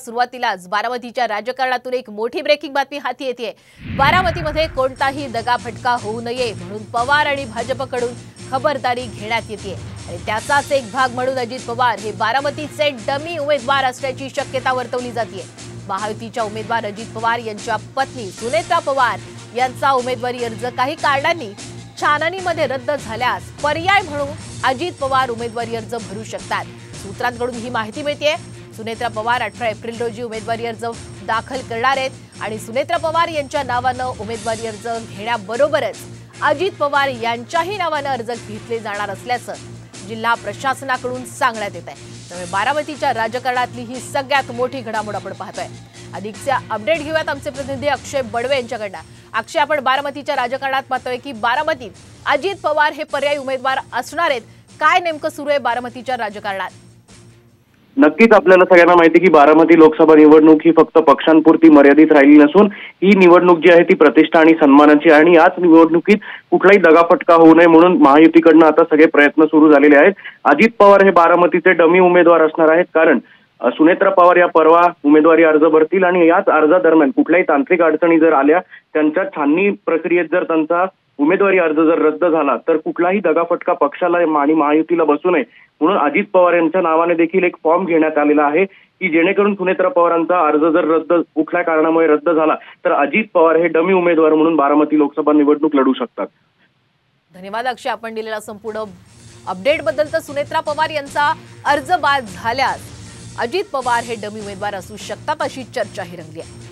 सुरुवातीलाच बारामतीच्या राजकारणातून एक मोठी ब्रेकिंग बातमी हाती येते। बारामतीमध्ये कोणताही दगाफटका होऊ नये म्हणून पवार आणि भाजपकडून खबरदारी घेण्यात येते आणि त्याचाच एक भाग म्हणून अजित पवार हे बारामतीचे डमी उमेदवार असल्याची शक्यता वर्तवली जाते। महायुतीच्या उमेदवार अजित पवार यांच्या पत्नी सुनेत्रा पवार यांचा उमेदवारी अर्ज काही कारणांनी छाननीमध्ये रद्द झाल्यास पर्याय म्हणून अजित पवार उमेदवारी अर्ज भरू शकतात। सूत्रांकडून ही माहिती मिळते। सुनेत्रा पवार 18 एप्रिल रोजी उमेदवारी अर्ज दाखल करणार आहेत आणि सुनेत्रा पवार यांच्या नावानं उमेदवारी अर्ज घेण्याबरोबरच अजित पवार यांच्याही नावानं अर्ज घेतले जाणार असल्याचं जिल्हा प्रशासनाकडून सांगण्यात येत आहे। त्यामुळे बारामतीच्या राजकारणातली ही सगळ्यात मोठी घडामोड आपण पाहतोय। अधिकचे अपडेट घेऊयात आमचे प्रतिनिधी अक्षय बडवे यांच्याकडनं। अक्षय, आपण बारामतीच्या राजकारणात पाहतोय की बारामतीत अजित पवार हे पर्यायी उमेदवार असणार आहेत। काय नेमकं सुरू आहे बारामतीच्या राजकारणात? नक्कीच आपल्याला सगळ्यांना माहिती की बारामती लोकसभा निवडणूक ही फक्त पक्षांपुरती मर्यादित राहिली नसून ही निवडणूक जी आहे ती प्रतिष्ठा आणि सन्मानाची आहे आणि याच निवडणुकीत कुठलाही दगाफटका होऊ नये म्हणून महायुतीकडनं आता सगळे प्रयत्न सुरू झालेले आहेत। अजित पवार हे बारामतीचे डमी उमेदवार असणार आहेत, कारण सुनेत्रा पवार या परवा उमेदवारी अर्ज भरतील आणि याच अर्जादरम्यान कुठल्याही तांत्रिक अडचणी जर आल्या, त्यांच्या छाननी प्रक्रियेत जर त्यांचा उमेदवारी अर्ज जर रद्द झाला तर कुठलाही दगाफटका पक्षाला आणि महायुतीला बसू नये म्हणून अजित पवार यांच्या नावाने देखील एक फॉर्म घेण्यात आलेला आहे की जेणेकरून सुनेत्रा पवारांचा अर्ज जर कुठल्या कारणामुळे रद्द झाला तर अजित पवार हे डमी उमेदवार म्हणून बारामती लोकसभा निवडणूक लढू शकतात। धन्यवाद अक्षय, आपण दिलेला संपूर्ण अपडेट बद्दल। तर सुनेत्रा पवार यांचा अर्ज बाद झाल्यास अजित पवार हे डमी उमेदवार असू शकतात अशी चर्चाही रंगली आहे।